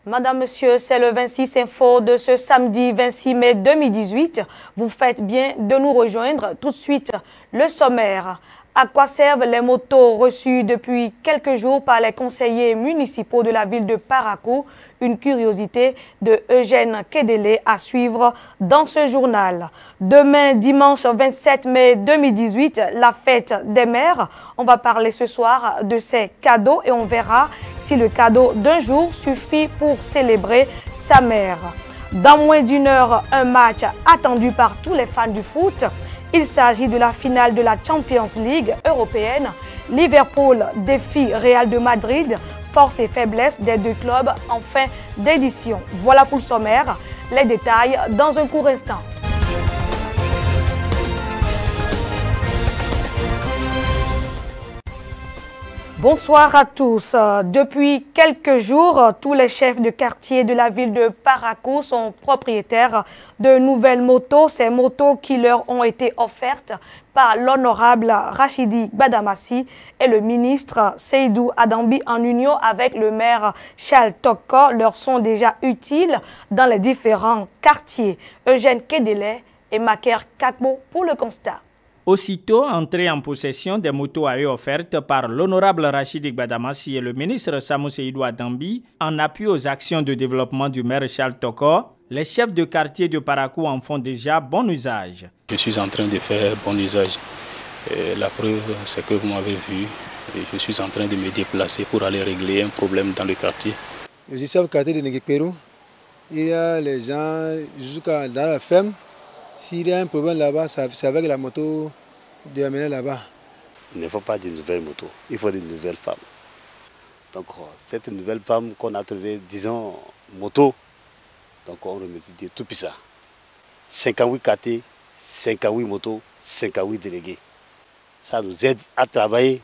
Madame, Monsieur, c'est le 26 Info de ce samedi 26 mai 2018. Vous faites bien de nous rejoindre. Tout de suite, le sommaire. À quoi servent les motos reçues depuis quelques jours par les conseillers municipaux de la ville de Parakou? Une curiosité de Eugène Kedele à suivre dans ce journal. Demain, dimanche 27 mai 2018, la fête des mères. On va parler ce soir de ces cadeaux et on verra si le cadeau d'un jour suffit pour célébrer sa mère. Dans moins d'une heure, un match attendu par tous les fans du foot. Il s'agit de la finale de la Champions League européenne. Liverpool défie Real de Madrid. Force et faiblesse des deux clubs en fin d'édition. Voilà pour le sommaire. Les détails dans un court instant. Bonsoir à tous. Depuis quelques jours, tous les chefs de quartier de la ville de Parakou sont propriétaires de nouvelles motos. Ces motos qui leur ont été offertes par l'honorable Rachidi Gbadamassi et le ministre Seydou Adambi en union avec le maire Charles Toko leur sont déjà utiles dans les différents quartiers. Eugène Kedele et Maker Kakbo pour le constat. Aussitôt entré en possession des motos à eux offertes par l'honorable Rachidi Gbadamassi et le ministre Samou Seydou Adambi, en appui aux actions de développement du maire Charles Toko, les chefs de quartier de Parakou en font déjà bon usage. Je suis en train de faire bon usage. La preuve, c'est que vous m'avez vu. Je suis en train de me déplacer pour aller régler un problème dans le quartier. Je suis au quartier de Négipérou. Il y a les gens jusqu'à dans la ferme. S'il y a un problème là-bas, c'est avec la moto de l'amener là-bas. Il ne faut pas de nouvelles motos, il faut de nouvelles femmes. Donc cette nouvelle femme qu'on a trouvée, disons, moto, donc on remercie Dieu tout ça. 58 quartiers, 58 motos, 58 délégués. Ça nous aide à travailler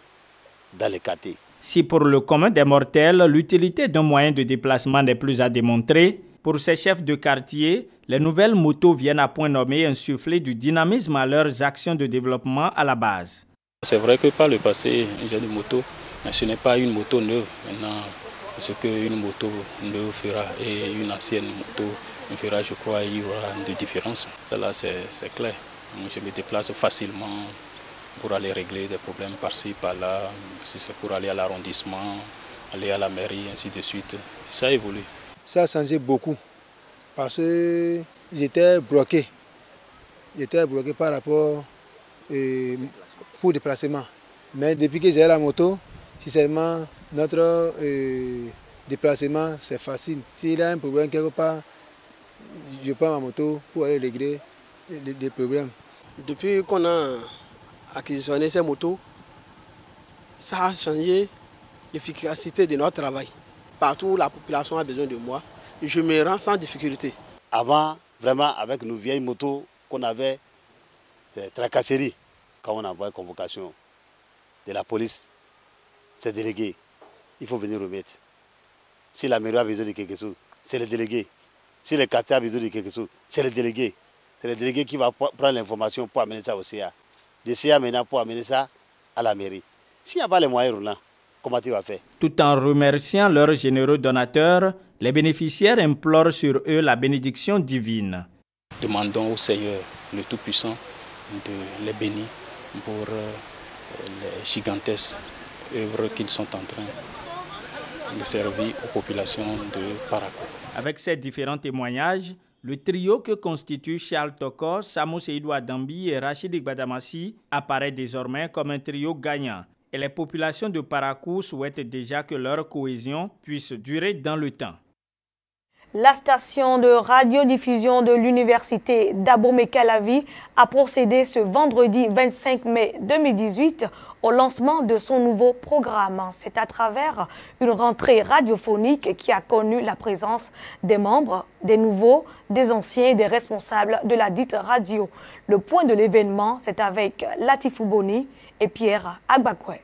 dans les quartiers. Si pour le commun des mortels, l'utilité d'un moyen de déplacement n'est plus à démontrer, pour ces chefs de quartier, les nouvelles motos viennent à point nommé insuffler du dynamisme à leurs actions de développement à la base. C'est vrai que par le passé, j'ai des motos, mais ce n'est pas une moto neuve. Maintenant, ce qu'une moto neuve fera et une ancienne moto fera, je crois, il y aura des différences. Ça là, c'est clair. Je me déplace facilement pour aller régler des problèmes par-ci, par-là, si c'est pour aller à l'arrondissement, aller à la mairie, ainsi de suite. Ça évolue. Ça a changé beaucoup parce que j'étais bloqué. J'étais bloqué par rapport pour déplacement. Mais depuis que j'ai la moto, sincèrement, notre déplacement, c'est facile. S'il y a un problème quelque part, je prends ma moto pour aller régler des problèmes. Depuis qu'on a acquisitionné ces motos, ça a changé l'efficacité de notre travail. Partout où la population a besoin de moi, je me rends sans difficulté. Avant, vraiment, avec nos vieilles motos qu'on avait, c'est tracasserie. Quand on envoie une convocation de la police, c'est délégué. Il faut venir remettre. Si la mairie a besoin de quelque chose, c'est le délégué. Si le quartier a besoin de quelque chose, c'est le délégué. C'est le délégué qui va prendre l'information pour amener ça au CA. Le CA maintenant pour amener ça à la mairie. S'il n'y a pas les moyens roulants, comment tu vas faire? Tout en remerciant leurs généreux donateurs, les bénéficiaires implorent sur eux la bénédiction divine. Demandons au Seigneur, le Tout-Puissant, de les bénir pour les gigantesques œuvres qu'ils sont en train de servir aux populations de Parakou. Avec ces différents témoignages, le trio que constituent Charles Toko, Samou Seydou Adambi et Rachidi Gbadamassi apparaît désormais comme un trio gagnant. Et les populations de Parakou souhaitent déjà que leur cohésion puisse durer dans le temps. La station de radiodiffusion de l'université d'Abomey-Calavi a procédé ce vendredi 25 mai 2018 au lancement de son nouveau programme. C'est à travers une rentrée radiophonique qui a connu la présence des membres, des nouveaux, des anciens et des responsables de la dite radio. Le point de l'événement, c'est avec Latifou Boni et Pierre Agbakwe.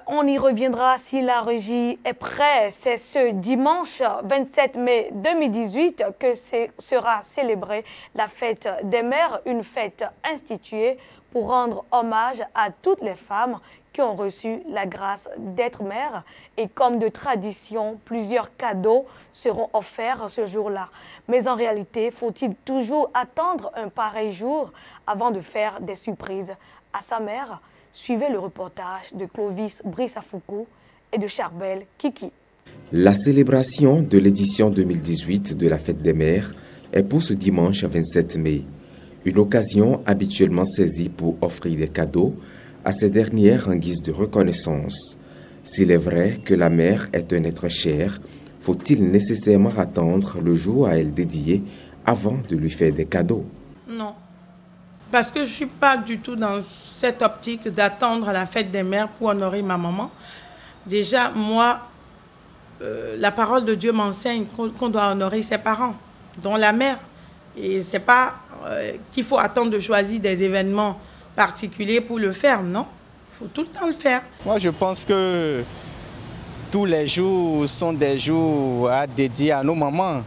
On y reviendra si la régie est prête. C'est ce dimanche 27 mai 2018 que sera célébrée la fête des mères, une fête instituée pour rendre hommage à toutes les femmes qui ont reçu la grâce d'être mères. Et comme de tradition, plusieurs cadeaux seront offerts ce jour-là. Mais en réalité, faut-il toujours attendre un pareil jour avant de faire des surprises à sa mère? Suivez le reportage de Clovis Brissafoukou et de Charbel Kiki. La célébration de l'édition 2018 de la Fête des Mères est pour ce dimanche 27 mai. Une occasion habituellement saisie pour offrir des cadeaux à ces dernières en guise de reconnaissance. S'il est vrai que la mère est un être cher, faut-il nécessairement attendre le jour à elle dédié avant de lui faire des cadeaux? Non, parce que je ne suis pas du tout dans cette optique d'attendre la Fête des Mères pour honorer ma maman. Déjà, moi, la parole de Dieu m'enseigne qu'on doit honorer ses parents, dont la mère. Et ce n'est pas qu'il faut attendre de choisir des événements particuliers pour le faire, non. Il faut tout le temps le faire. Moi, je pense que tous les jours sont des jours à dédier à nos mamans.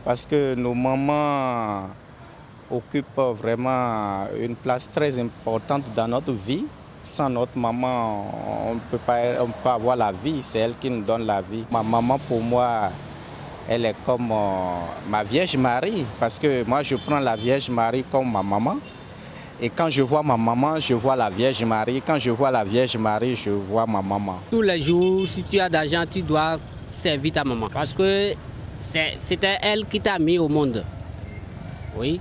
Parce que nos mamans occupent vraiment une place très importante dans notre vie. Sans notre maman, on ne peut pas avoir la vie. C'est elle qui nous donne la vie. Ma maman, pour moi, elle est comme ma Vierge Marie. Parce que moi, je prends la Vierge Marie comme ma maman. Et quand je vois ma maman, je vois la Vierge Marie. Quand je vois la Vierge Marie, je vois ma maman. Tous les jours, si tu as d'argent, tu dois servir ta maman. Parce que c'était elle qui t'a mis au monde. Oui.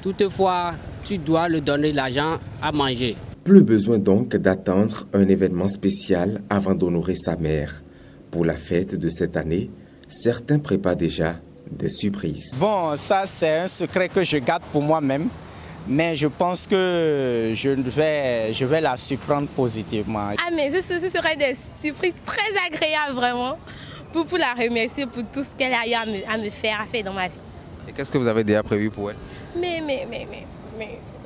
Toutefois, tu dois lui donner l'argent à manger. Plus besoin donc d'attendre un événement spécial avant d'honorer sa mère. Pour la fête de cette année, certains préparent déjà des surprises. Bon, ça c'est un secret que je garde pour moi-même. Mais je pense que je vais la surprendre positivement. Ah mais ce serait des surprises très agréables vraiment pour la remercier pour tout ce qu'elle a eu à me faire dans ma vie. Et qu'est-ce que vous avez déjà prévu pour elle? Mais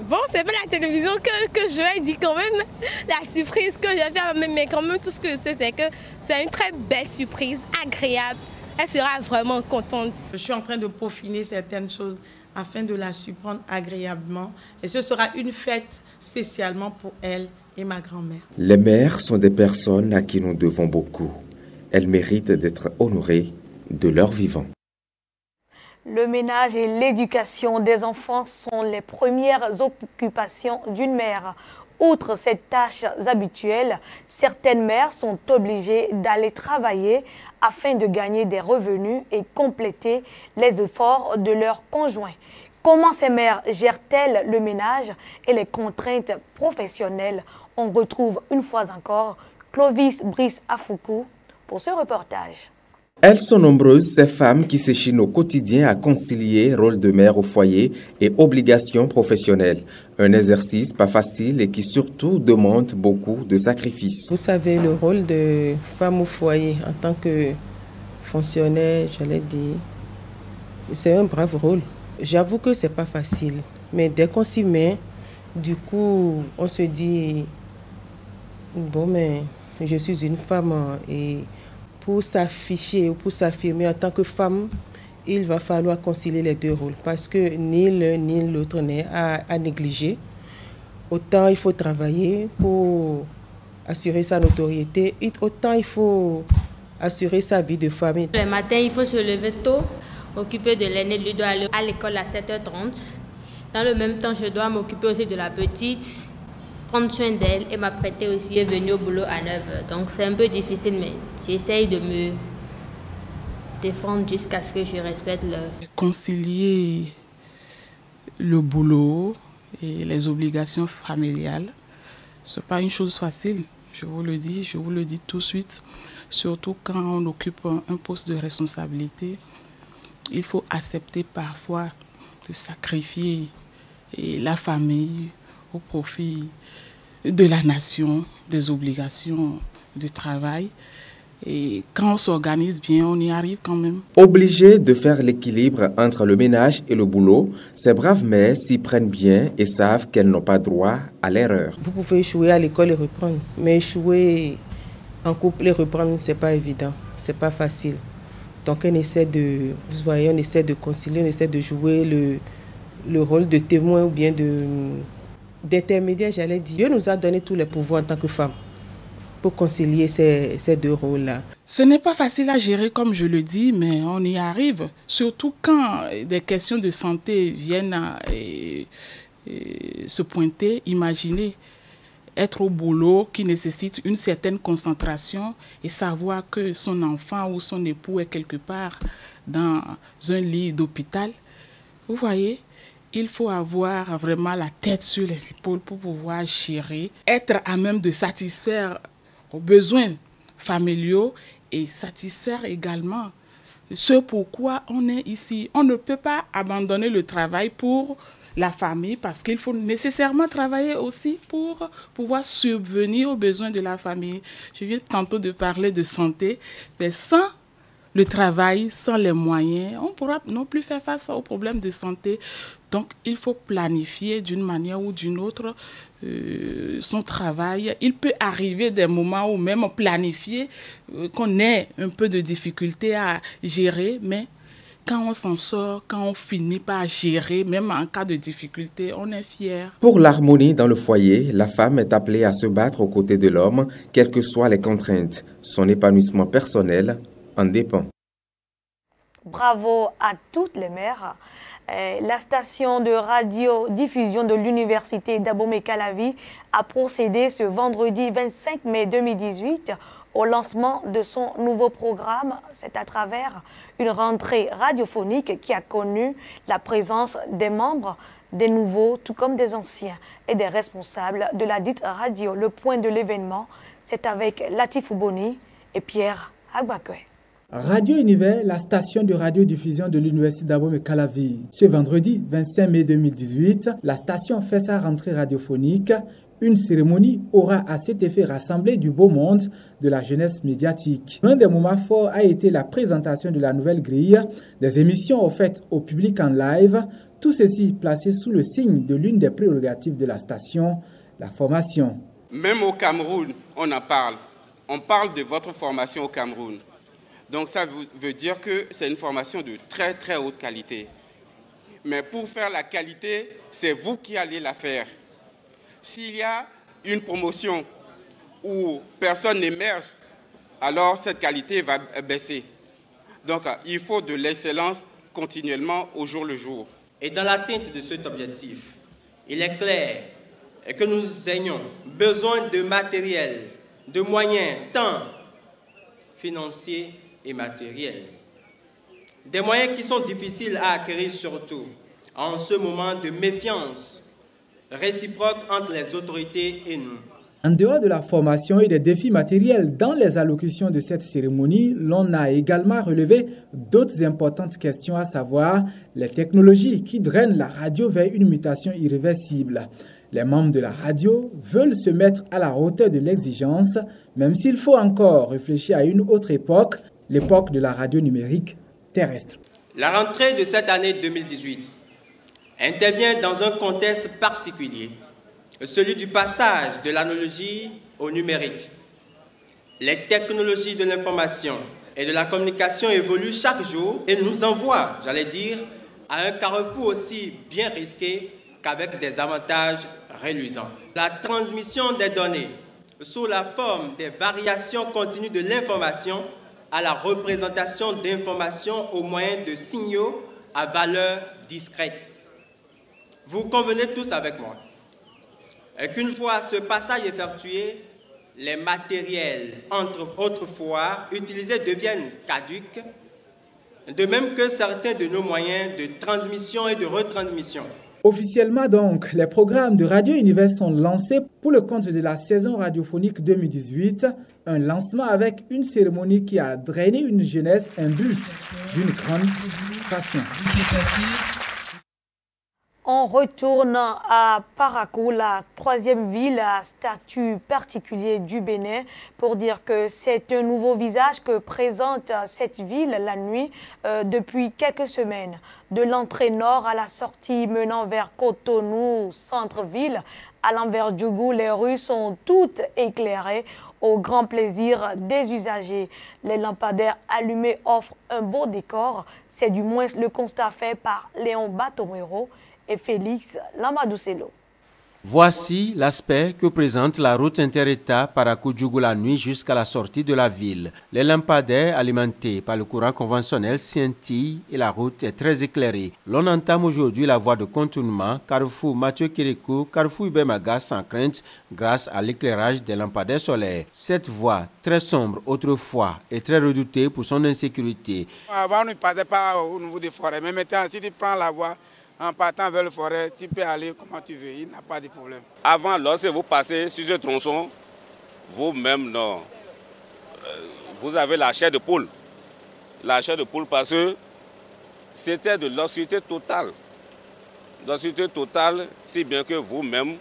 bon, c'est pas la télévision que je vais dire quand même la surprise que je vais faire, mais quand même tout ce que je sais c'est que c'est une très belle surprise, agréable. Elle sera vraiment contente. Je suis en train de peaufiner certaines choses afin de la surprendre agréablement. Et ce sera une fête spécialement pour elle et ma grand-mère. Les mères sont des personnes à qui nous devons beaucoup. Elles méritent d'être honorées de leur vivant. Le ménage et l'éducation des enfants sont les premières occupations d'une mère. Outre ces tâches habituelles, certaines mères sont obligées d'aller travailler afin de gagner des revenus et compléter les efforts de leurs conjoints. Comment ces mères gèrent-elles le ménage et les contraintes professionnelles? On retrouve une fois encore Clovis Brissafoukou pour ce reportage. Elles sont nombreuses, ces femmes qui s'échinent au quotidien à concilier rôle de mère au foyer et obligations professionnelles. Un exercice pas facile et qui surtout demande beaucoup de sacrifices. Vous savez, le rôle de femme au foyer en tant que fonctionnaire, j'allais dire, c'est un brave rôle. J'avoue que c'est pas facile, mais dès qu'on s'y met, du coup, on se dit, bon, mais je suis une femme et pour s'afficher ou pour s'affirmer en tant que femme, il va falloir concilier les deux rôles parce que ni l'un ni l'autre n'est à négliger. Autant il faut travailler pour assurer sa notoriété, autant il faut assurer sa vie de famille. Le matin, il faut se lever tôt, m'occuper de l'aîné, lui doit aller à l'école à 7h30. Dans le même temps, je dois m'occuper aussi de la petite, prendre soin d'elle et m'apprêter aussi et venir au boulot à 9h. Donc c'est un peu difficile, mais j'essaye de me défendre jusqu'à ce que je respecte l'heure. Concilier le boulot et les obligations familiales, ce n'est pas une chose facile, je vous le dis tout de suite. Surtout quand on occupe un poste de responsabilité, il faut accepter parfois de sacrifier la famille au profit de la nation, des obligations de travail. Et quand on s'organise bien, on y arrive quand même. Obligées de faire l'équilibre entre le ménage et le boulot, ces braves mères s'y prennent bien et savent qu'elles n'ont pas droit à l'erreur. Vous pouvez échouer à l'école et reprendre, mais échouer en couple et reprendre, c'est pas évident, c'est pas facile. Donc on essaie de concilier, on essaie de jouer le rôle de témoin ou bien d'intermédiaire, j'allais dire. Dieu nous a donné tous les pouvoirs en tant que femmes. pour concilier ces deux rôles-là? Ce n'est pas facile à gérer, comme je le dis, mais on y arrive. Surtout quand des questions de santé viennent à se pointer. Imaginez être au boulot qui nécessite une certaine concentration et savoir que son enfant ou son époux est quelque part dans un lit d'hôpital. Vous voyez, il faut avoir vraiment la tête sur les épaules pour pouvoir gérer, être à même de satisfaire aux besoins familiaux et satisfaire également ce pourquoi on est ici. On ne peut pas abandonner le travail pour la famille parce qu'il faut nécessairement travailler aussi pour pouvoir subvenir aux besoins de la famille. Je viens tantôt de parler de santé, mais sans le travail, sans les moyens, on ne pourra non plus faire face aux problèmes de santé. Donc, il faut planifier d'une manière ou d'une autre son travail. Il peut arriver des moments où même planifier, qu'on ait un peu de difficulté à gérer, mais quand on s'en sort, quand on finit par gérer, même en cas de difficulté, on est fier. Pour l'harmonie dans le foyer, la femme est appelée à se battre aux côtés de l'homme, quelles que soient les contraintes. Son épanouissement personnel en dépend. Bravo à toutes les mères. La station de radiodiffusion de l'université d'Abomey-Calavi a procédé ce vendredi 25 mai 2018 au lancement de son nouveau programme. C'est à travers une rentrée radiophonique qui a connu la présence des membres, des nouveaux, tout comme des anciens et des responsables de la dite radio. Le point de l'événement, c'est avec Latif Boni et Pierre Agbakwe. Radio Univers, la station de radiodiffusion de l'université d'Abomey-Calavi. Ce vendredi 25 mai 2018, la station fait sa rentrée radiophonique. Une cérémonie aura à cet effet rassemblé du beau monde de la jeunesse médiatique. L'un des moments forts a été la présentation de la nouvelle grille des émissions offertes au public en live, tout ceci placé sous le signe de l'une des prérogatives de la station, la formation. Même au Cameroun, on en parle. On parle de votre formation au Cameroun. Donc ça veut dire que c'est une formation de très très haute qualité. Mais pour faire la qualité, c'est vous qui allez la faire. S'il y a une promotion où personne n'émerge, alors cette qualité va baisser. Donc il faut de l'excellence continuellement au jour le jour. Et dans l'atteinte de cet objectif, il est clair que nous ayons besoin de matériel, de moyens, tant financiers et matériels. Des moyens qui sont difficiles à acquérir surtout en ce moment de méfiance réciproque entre les autorités et nous. En dehors de la formation et des défis matériels dans les allocutions de cette cérémonie, l'on a également relevé d'autres importantes questions, à savoir les technologies qui drainent la radio vers une mutation irréversible. Les membres de la radio veulent se mettre à la hauteur de l'exigence, même s'il faut encore réfléchir à une autre époque, l'époque de la radio numérique terrestre. La rentrée de cette année 2018 intervient dans un contexte particulier, celui du passage de l'analogie au numérique. Les technologies de l'information et de la communication évoluent chaque jour et nous envoient, j'allais dire, à un carrefour aussi bien risqué qu'avec des avantages reluisants. La transmission des données sous la forme des variations continues de l'information à la représentation d'informations au moyen de signaux à valeur discrète. Vous convenez tous avec moi qu'une fois ce passage effectué, les matériels autrefois utilisés deviennent caducs, de même que certains de nos moyens de transmission et de retransmission. Officiellement donc, les programmes de Radio Univers sont lancés pour le compte de la saison radiophonique 2018, un lancement avec une cérémonie qui a drainé une jeunesse imbue d'une grande passion. On retourne à Parakou, la troisième ville à statut particulier du Bénin, pour dire que c'est un nouveau visage que présente cette ville la nuit depuis quelques semaines. De l'entrée nord à la sortie menant vers Cotonou, centre-ville, à l'envers Djougou, les rues sont toutes éclairées au grand plaisir des usagers. Les lampadaires allumés offrent un beau décor. C'est du moins le constat fait par Léon Batomero et Félix Lamadoucelo. Voici l'aspect que présente la route inter-État Parakou-Djougou la nuit jusqu'à la sortie de la ville. Les lampadaires alimentés par le courant conventionnel scintillent et la route est très éclairée. L'on entame aujourd'hui la voie de contournement Carrefour Mathieu Kirikou, Carrefour Ibemaga sans crainte grâce à l'éclairage des lampadaires solaires. Cette voie très sombre autrefois est très redoutée pour son insécurité. Avant, on ne passait pas au niveau des forêts, mais maintenant, si tu prends la voie, en partant vers le forêt, tu peux aller comment tu veux, il n'y a pas de problème. Avant, lorsque vous passez sur ce tronçon, vous-même, non. Vous avez la chair de poule. La chair de poule parce que c'était de l'obscurité totale. L'obscurité totale, si bien que vous-même,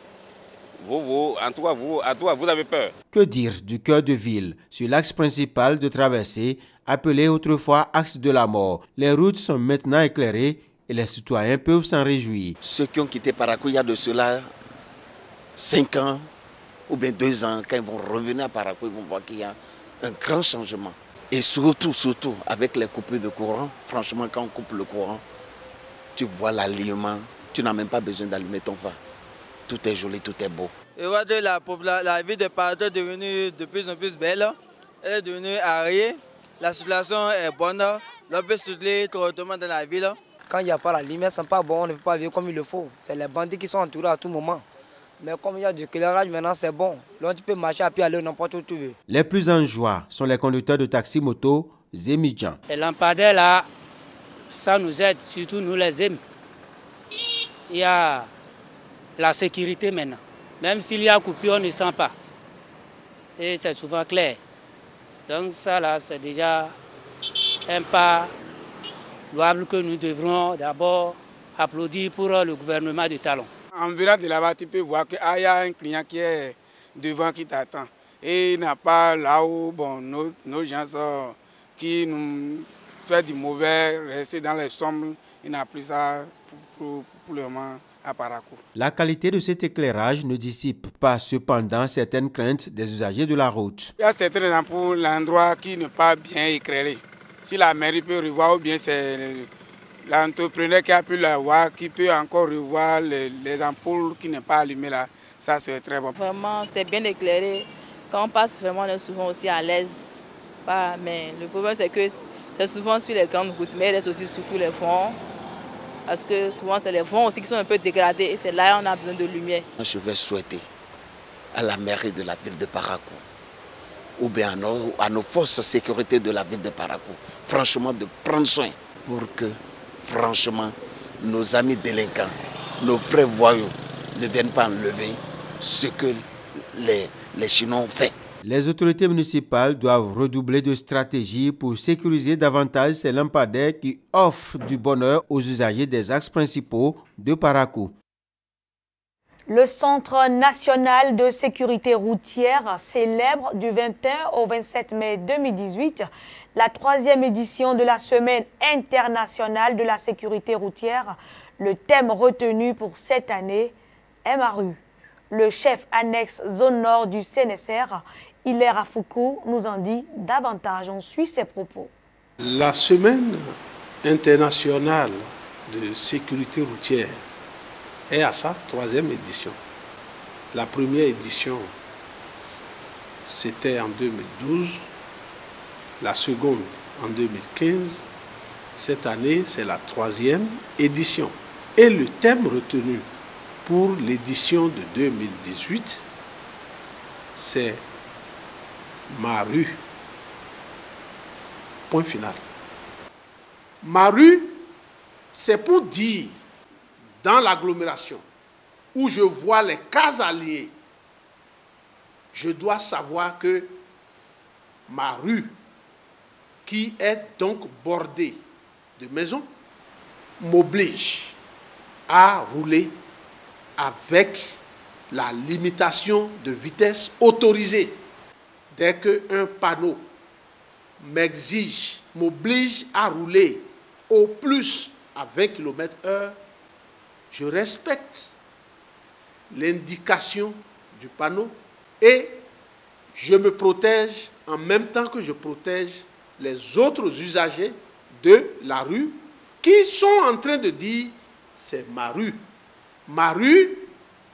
vous avez peur. Que dire du cœur de ville, sur l'axe principal de traversée, appelé autrefois axe de la mort. Les routes sont maintenant éclairées et les citoyens peuvent s'en réjouir. Ceux qui ont quitté Parakou il y a de cela 5 ans ou bien 2 ans, quand ils vont revenir à Parakou, ils vont voir qu'il y a un grand changement. Et surtout, avec les coupures de courant, franchement, quand on coupe le courant, tu vois l'alignement, tu n'as même pas besoin d'allumer ton phare. Tout est joli, tout est beau. Et la ville de Parakou est devenue de plus en plus belle, elle est devenue aérée, la situation est bonne, l'on peut circuler correctement dans la ville. Quand il n'y a pas la lumière, ce n'est pas bon, on ne peut pas vivre comme il le faut. C'est les bandits qui sont entourés à tout moment. Mais comme il y a du éclairage, maintenant c'est bon. Là, tu peux marcher et puis aller n'importe où tu veux. Les plus en joie sont les conducteurs de taxi-moto Zemidjan. Les lampadaires là, ça nous aide, surtout nous les aimons. Il y a la sécurité maintenant. Même s'il y a coupure, on ne sent pas. Et c'est souvent clair. Donc ça là, c'est déjà un pas louable que nous devrons d'abord applaudir pour le gouvernement de Talon. En venant de là-bas, tu peux voir qu'il y a un client qui est devant qui t'attend. Et il n'a pas là où nos gens sont, qui nous font du mauvais, rester dans les sombres. Il n'a plus ça pour le moment à Parakou. La qualité de cet éclairage ne dissipe pas cependant certaines craintes des usagers de la route. Il y a certaines ampoules, l'endroit qui n'est pas bien éclairé. Si la mairie peut revoir ou bien c'est l'entrepreneur qui a pu la voir, qui peut encore revoir les ampoules qui n'est pas allumées là, ça serait très bon. Vraiment, c'est bien éclairé. Quand on passe vraiment, on est souvent aussi à l'aise. Mais le problème, c'est que c'est souvent sur les grandes routes, mais il reste aussi sur tous les fonds. Parce que souvent, c'est les fonds aussi qui sont un peu dégradés et c'est là qu'on a besoin de lumière. Je vais souhaiter à la mairie de la ville de Parakou, ou bien à nos forces de sécurité de la ville de Parakou, franchement de prendre soin pour que, franchement, nos amis délinquants, nos frères voyous ne viennent pas enlever ce que les Chinois ont fait. Les autorités municipales doivent redoubler de stratégies pour sécuriser davantage ces lampadaires qui offrent du bonheur aux usagers des axes principaux de Parakou. Le Centre national de sécurité routière célèbre du 21 au 27 mai 2018 la 3e édition de la Semaine internationale de la sécurité routière. Le thème retenu pour cette année est MARU. Le chef annexe zone nord du CNSR, Hilaire Afoukou, nous en dit davantage. On suit ses propos. La Semaine internationale de sécurité routière est à sa 3e édition. La première édition, c'était en 2012, la seconde en 2015. Cette année, c'est la 3e édition. Et le thème retenu pour l'édition de 2018, c'est MARU. Point final. MARU, c'est pour dire, dans l'agglomération, où je vois les cases alliées, je dois savoir que ma rue, qui est donc bordée de maisons, m'oblige à rouler avec la limitation de vitesse autorisée. Dès qu'un panneau m'oblige à rouler au plus à 20 km/h, je respecte l'indication du panneau et je me protège en même temps que je protège les autres usagers de la rue qui sont en train de dire c'est ma rue. Ma rue,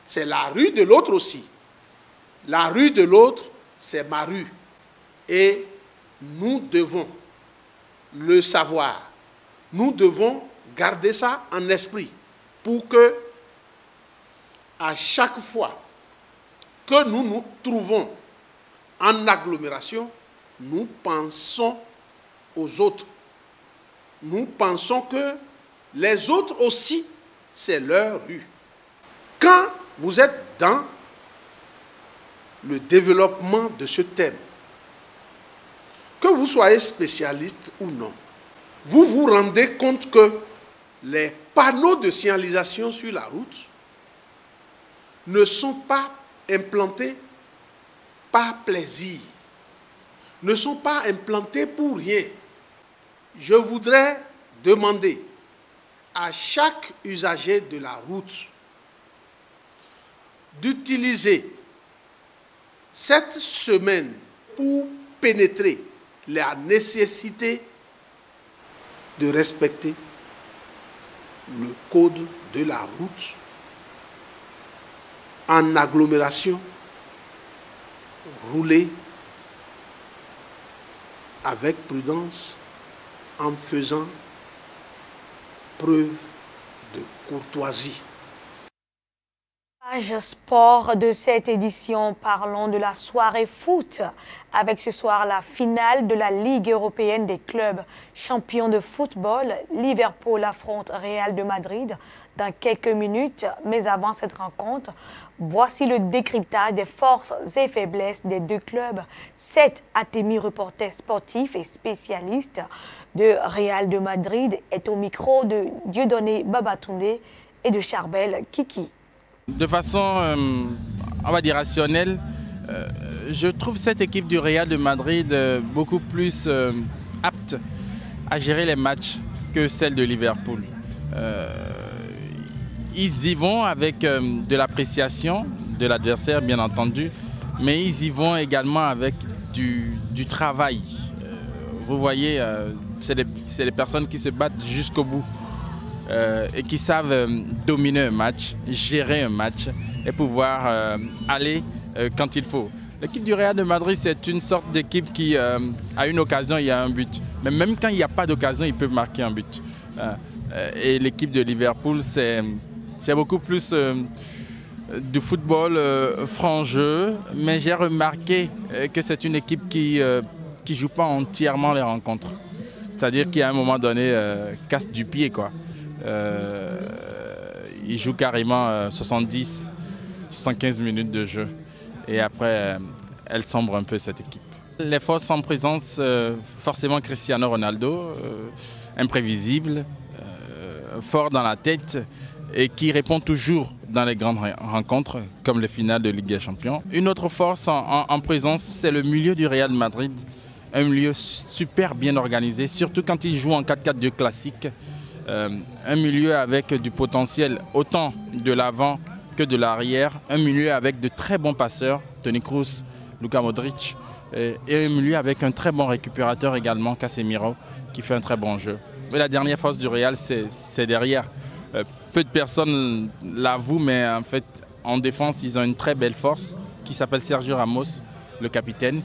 c'est la rue de l'autre aussi. La rue de l'autre, c'est ma rue. Et nous devons le savoir. Nous devons garder ça en esprit pour que, à chaque fois que nous nous trouvons en agglomération, nous pensons aux autres. Nous pensons que les autres aussi, c'est leur rue. Quand vous êtes dans le développement de ce thème, que vous soyez spécialiste ou non, vous vous rendez compte que les panneaux de signalisation sur la route ne sont pas implantés par plaisir, ne sont pas implantés pour rien. Je voudrais demander à chaque usager de la route d'utiliser cette semaine pour pénétrer la nécessité de respecter le code de la route en agglomération, rouler avec prudence en faisant preuve de courtoisie. Page sport de cette édition, parlons de la soirée foot. Avec ce soir la finale de la Ligue européenne des clubs champions de football. Liverpool affronte Real de Madrid dans quelques minutes. Mais avant cette rencontre, voici le décryptage des forces et faiblesses des deux clubs. Seth Atemi, reporter sportif et spécialiste de Real de Madrid, est au micro de Dieudonné Babatunde et de Charbel Kiki. De façon, on va dire, rationnelle, je trouve cette équipe du Real de Madrid beaucoup plus apte à gérer les matchs que celle de Liverpool. Ils y vont avec de l'appréciation de l'adversaire, bien entendu, mais ils y vont également avec du travail. Vous voyez, c'est les personnes qui se battent jusqu'au bout. Et qui savent dominer un match, gérer un match et pouvoir aller quand il faut. L'équipe du Real de Madrid, c'est une sorte d'équipe qui, à une occasion, il y a un but. Mais même quand il n'y a pas d'occasion, ils peuvent marquer un but. Et l'équipe de Liverpool, c'est beaucoup plus du football franc jeu. Mais j'ai remarqué que c'est une équipe qui ne joue pas entièrement les rencontres. C'est-à-dire qu'à un moment donné, casse du pied, quoi. Il joue carrément 70-75 minutes de jeu et après elle sombre un peu, cette équipe. Les forces en présence, forcément Cristiano Ronaldo, imprévisible, fort dans la tête et qui répond toujours dans les grandes rencontres comme les finales de Ligue des Champions. Une autre force en présence, c'est le milieu du Real Madrid, un milieu super bien organisé, surtout quand il joue en 4-4-2 classique. Un milieu avec du potentiel autant de l'avant que de l'arrière, un milieu avec de très bons passeurs, Toni Kroos, Luka Modric, et un milieu avec un très bon récupérateur également, Casemiro, qui fait un très bon jeu. Et la dernière force du Real, c'est derrière. Peu de personnes l'avouent, mais en fait, en défense, ils ont une très belle force qui s'appelle Sergio Ramos, le capitaine,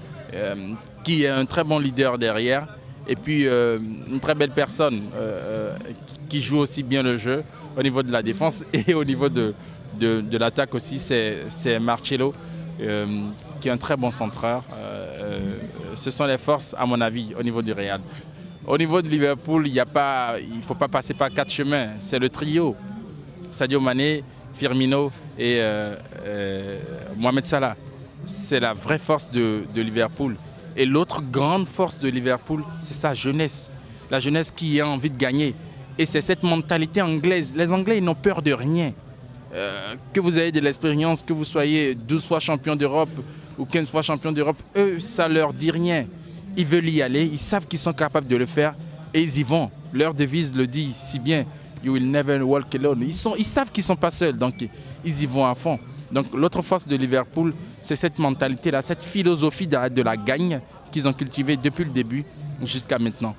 qui est un très bon leader derrière. Et puis une très belle personne qui joue aussi bien le jeu au niveau de la défense et au niveau de l'attaque aussi, c'est Marcelo qui est un très bon centreur. Ce sont les forces, à mon avis, au niveau du Real. Au niveau de Liverpool, il ne faut pas passer par 4 chemins. C'est le trio. Sadio Mané, Firmino et Mohamed Salah. C'est la vraie force de Liverpool. Et l'autre grande force de Liverpool, c'est sa jeunesse. La jeunesse qui a envie de gagner. Et c'est cette mentalité anglaise. Les Anglais, ils n'ont peur de rien. Que vous ayez de l'expérience, que vous soyez 12 fois champion d'Europe ou 15 fois champion d'Europe, eux, ça ne leur dit rien. Ils veulent y aller, ils savent qu'ils sont capables de le faire et ils y vont. Leur devise le dit si bien, « You will never walk alone ». Ils savent qu'ils ne sont pas seuls, donc ils y vont à fond. Donc l'autre force de Liverpool, c'est cette mentalité-là, cette philosophie de la gagne qu'ils ont cultivée depuis le début jusqu'à maintenant.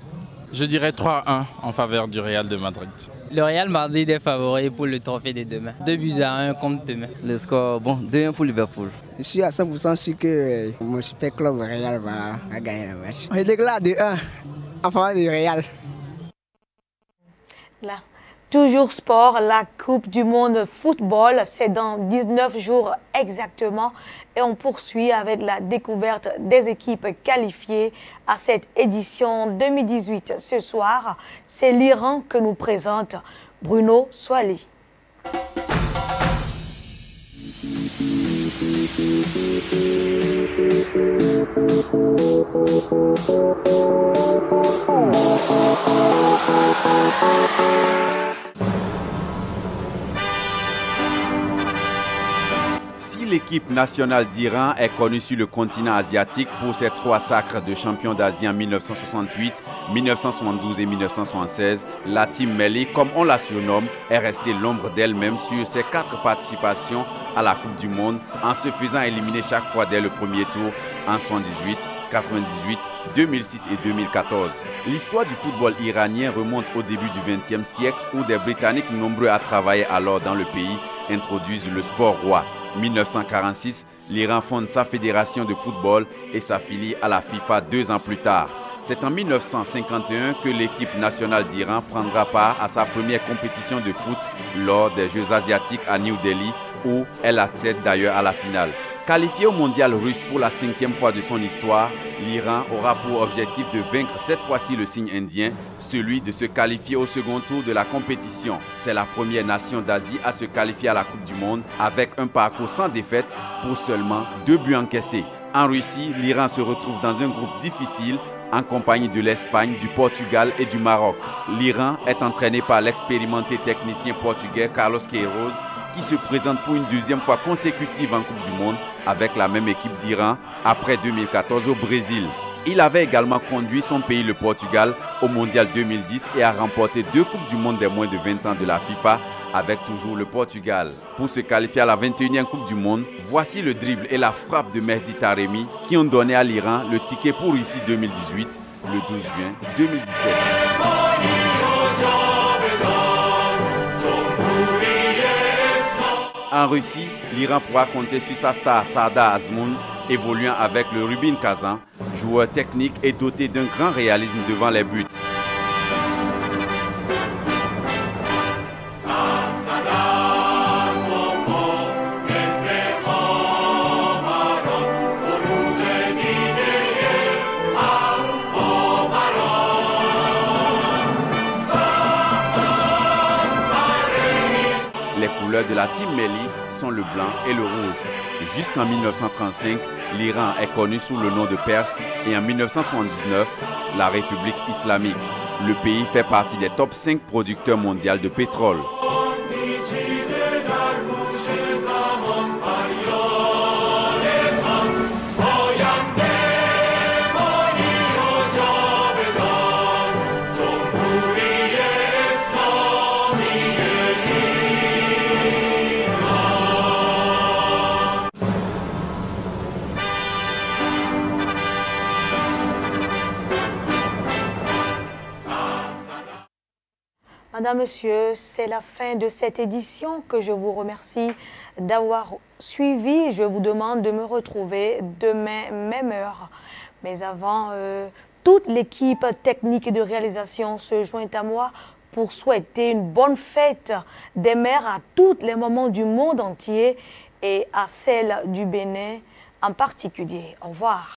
Je dirais 3-1 en faveur du Real de Madrid. Le Real Madrid est favori pour le trophée de demain. 2-1 contre demain. Le score, bon, 2-1 pour Liverpool. Je suis à 100% sûr que mon super club Real va gagner le match. Je déclare 2-1 en faveur du Real. Là. Toujours sport, la Coupe du Monde football, c'est dans 19 jours exactement. Et on poursuit avec la découverte des équipes qualifiées à cette édition 2018. Ce soir, c'est l'Iran que nous présente Bruno Soali. Si l'équipe nationale d'Iran est connue sur le continent asiatique pour ses 3 sacres de champion d'Asie en 1968, 1972 et 1976, la Team Melli, comme on la surnomme, est restée l'ombre d'elle-même sur ses 4 participations à la Coupe du Monde en se faisant éliminer chaque fois dès le premier tour en 78, 98, 2006 et 2014. L'histoire du football iranien remonte au début du XXe siècle où des Britanniques nombreux à travailler alors dans le pays introduisent le sport roi. 1946, l'Iran fonde sa fédération de football et s'affilie à la FIFA 2 ans plus tard. C'est en 1951 que l'équipe nationale d'Iran prendra part à sa première compétition de foot lors des Jeux asiatiques à New Delhi où elle accède d'ailleurs à la finale. Qualifié au mondial russe pour la 5e fois de son histoire, l'Iran aura pour objectif de vaincre cette fois-ci le signe indien, celui de se qualifier au second tour de la compétition. C'est la première nation d'Asie à se qualifier à la Coupe du Monde avec un parcours sans défaite pour seulement 2 buts encaissés. En Russie, l'Iran se retrouve dans un groupe difficile en compagnie de l'Espagne, du Portugal et du Maroc. L'Iran est entraîné par l'expérimenté technicien portugais Carlos Queiroz qui se présente pour une 2e fois consécutive en Coupe du Monde avec la même équipe d'Iran après 2014 au Brésil. Il avait également conduit son pays, le Portugal, au Mondial 2010 et a remporté 2 Coupes du Monde des moins de 20 ans de la FIFA avec toujours le Portugal. Pour se qualifier à la 21e Coupe du Monde, voici le dribble et la frappe de Mehdi Taremi qui ont donné à l'Iran le ticket pour Russie 2018, le 12 juin 2017. En Russie, l'Iran pourra compter sur sa star Sardar Azmoun, évoluant avec le Rubin Kazan, joueur technique et doté d'un grand réalisme devant les buts. Les couleurs de la Team Melli sont le blanc et le rouge. Jusqu'en 1935, l'Iran est connu sous le nom de Perse et en 1979, la République islamique. Le pays fait partie des top 5 producteurs mondiaux de pétrole. Madame, Monsieur, c'est la fin de cette édition que je vous remercie d'avoir suivi. Je vous demande de me retrouver demain, même heure. Mais avant, toute l'équipe technique et de réalisation se joint à moi pour souhaiter une bonne fête des mères à tous les mamans du monde entier et à celles du Bénin en particulier. Au revoir.